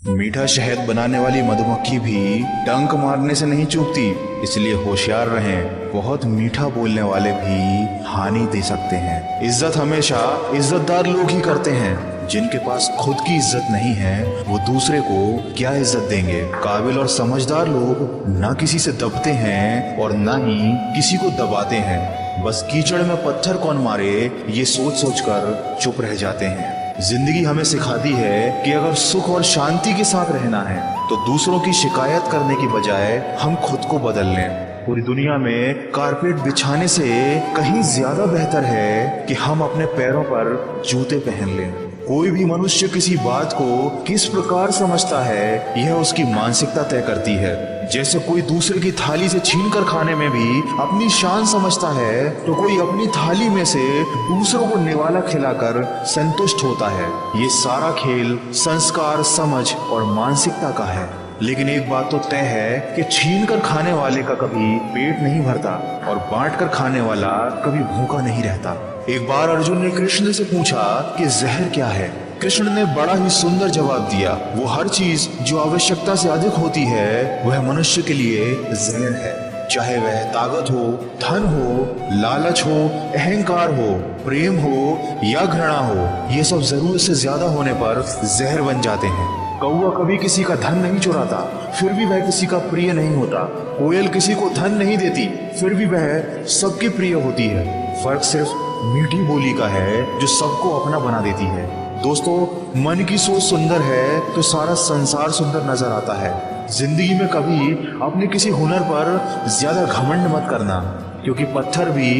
मीठा शहद बनाने वाली मधुमक्खी भी डंक मारने से नहीं चूकती, इसलिए होशियार रहें। बहुत मीठा बोलने वाले भी हानि दे सकते हैं। इज्जत हमेशा इज्जतदार लोग ही करते हैं। जिनके पास खुद की इज्जत नहीं है वो दूसरे को क्या इज्जत देंगे। काबिल और समझदार लोग ना किसी से दबते हैं और ना ही किसी को दबाते हैं। बस कीचड़ में पत्थर कौन मारे ये सोच सोच कर चुप रह जाते हैं। जिंदगी हमें सिखाती है कि अगर सुख और शांति के साथ रहना है तो दूसरों की शिकायत करने की बजाय हम खुद को बदल लें। पूरी दुनिया में कारपेट बिछाने से कहीं ज्यादा बेहतर है कि हम अपने पैरों पर जूते पहन लें। कोई भी मनुष्य किसी बात को किस प्रकार समझता है यह उसकी मानसिकता तय करती है। जैसे कोई दूसरे की थाली से छीन कर खाने में भी अपनी शान समझता है, तो कोई अपनी थाली में से दूसरों को निवाला खिलाकर संतुष्ट होता है। ये सारा खेल संस्कार, समझ और मानसिकता का है। लेकिन एक बात तो तय है कि छीन कर खाने वाले का कभी पेट नहीं भरता और बांट कर खाने वाला कभी भूखा नहीं रहता। एक बार अर्जुन ने कृष्ण से पूछा कि जहर क्या है। कृष्ण ने बड़ा ही सुंदर जवाब दिया, वो हर चीज जो आवश्यकता से अधिक होती है वह मनुष्य के लिए जहर है। चाहे वह ताकत हो, धन हो, लालच हो, अहंकार हो, प्रेम हो या घृणा हो, ये सब जरूरत से ज्यादा होने पर जहर बन जाते हैं। कौवा कभी किसी का धन नहीं चुराता, फिर भी वह किसी का प्रिय नहीं होता। कोयल किसी को धन नहीं देती, फिर भी वह सबकी प्रिय होती है। फर्क सिर्फ मीठी बोली का है जो सबको अपना बना देती है। दोस्तों, मन की सोच सुंदर है तो सारा संसार सुंदर नजर आता है। जिंदगी में कभी अपने किसी हुनर पर ज्यादा घमंड मत करना, क्योंकि पत्थर भी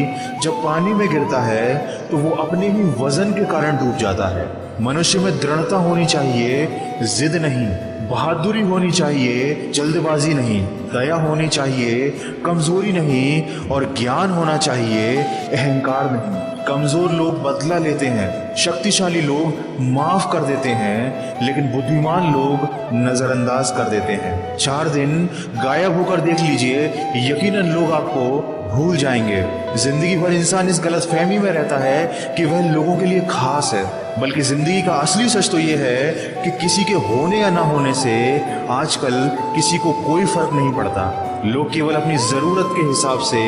जब पानी में गिरता है तो वो अपने ही वजन के कारण डूब जाता है। मनुष्य में दृढ़ता होनी चाहिए, जिद नहीं। बहादुरी होनी चाहिए, जल्दबाजी नहीं। दया होनी चाहिए, कमजोरी नहीं। और ज्ञान होना चाहिए, अहंकार नहीं। कमजोर लोग बदला लेते हैं, शक्तिशाली लोग माफ कर देते हैं, लेकिन बुद्धिमान लोग नजरअंदाज कर देते हैं। 4 दिन गायब होकर देख लीजिए, यकीनन लोग आपको भूल जाएंगे। जिंदगी भर इंसान इस गलतफहमी में रहता है कि वह लोगों के लिए खास है, बल्कि जिंदगी का असली सच तो ये है कि किसी के होने या ना होने से आजकल किसी को कोई फर्क नहीं पड़ता। लोग केवल अपनी जरूरत के हिसाब से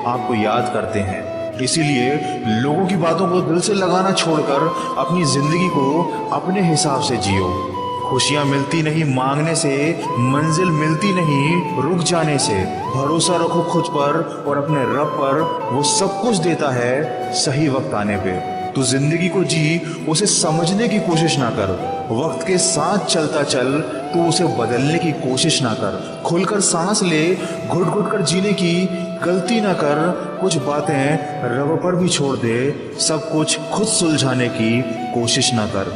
आपको याद करते हैं। इसीलिए लोगों की बातों को दिल से लगाना छोड़कर अपनी जिंदगी को अपने हिसाब से जियो। खुशियां मिलती नहीं मांगने से, मंजिल मिलती नहीं रुक जाने से। भरोसा रखो खुद पर और अपने रब पर, वो सब कुछ देता है सही वक्त आने पे। तू जिंदगी को जी, उसे समझने की कोशिश ना कर। वक्त के साथ चलता चल, तू उसे बदलने की कोशिश ना कर। खुलकर सांस ले, घुट घुट कर जीने की गलती ना कर। कुछ बातें रब पर भी छोड़ दे, सब कुछ खुद सुलझाने की कोशिश ना कर।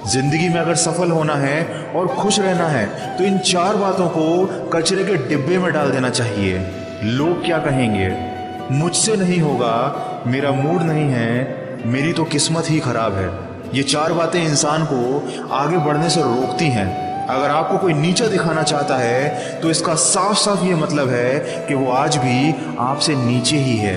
जिंदगी में अगर सफल होना है और खुश रहना है तो इन 4 बातों को कचरे के डिब्बे में डाल देना चाहिए। लोग क्या कहेंगे, मुझसे नहीं होगा, मेरा मूड नहीं है, मेरी तो किस्मत ही खराब है। ये 4 बातें इंसान को आगे बढ़ने से रोकती हैं। अगर आपको कोई नीचा दिखाना चाहता है तो इसका साफ साफ ये मतलब है कि वो आज भी आपसे नीचे ही है।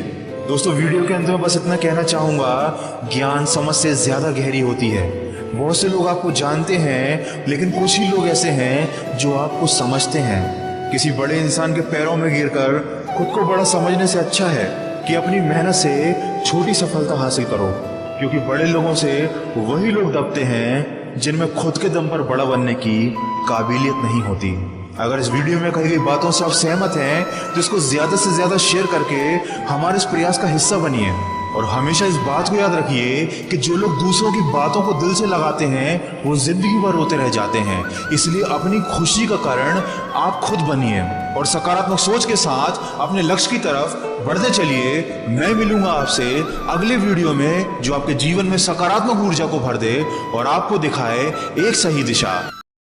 दोस्तों, वीडियो के अंत में बस इतना कहना चाहूँगा, ज्ञान समझ से ज़्यादा गहरी होती है। बहुत से लोग आपको जानते हैं, लेकिन कुछ ही लोग ऐसे हैं जो आपको समझते हैं। किसी बड़े इंसान के पैरों में गिरकर खुद को बड़ा समझने से अच्छा है कि अपनी मेहनत से छोटी सफलता हासिल करो, क्योंकि बड़े लोगों से वही लोग दबते हैं जिनमें खुद के दम पर बड़ा बनने की काबिलियत नहीं होती। अगर इस वीडियो में कही गई बातों से आप सहमत हैं तो इसको ज्यादा से ज्यादा शेयर करके हमारे इस प्रयास का हिस्सा बनिए। और हमेशा इस बात को याद रखिए कि जो लोग दूसरों की बातों को दिल से लगाते हैं वो जिंदगी भर रोते रह जाते हैं। इसलिए अपनी खुशी का कारण आप खुद बनिए और सकारात्मक सोच के साथ अपने लक्ष्य की तरफ बढ़ते चलिए। मैं मिलूंगा आपसे अगले वीडियो में जो आपके जीवन में सकारात्मक ऊर्जा को भर दे और आपको दिखाए एक सही दिशा।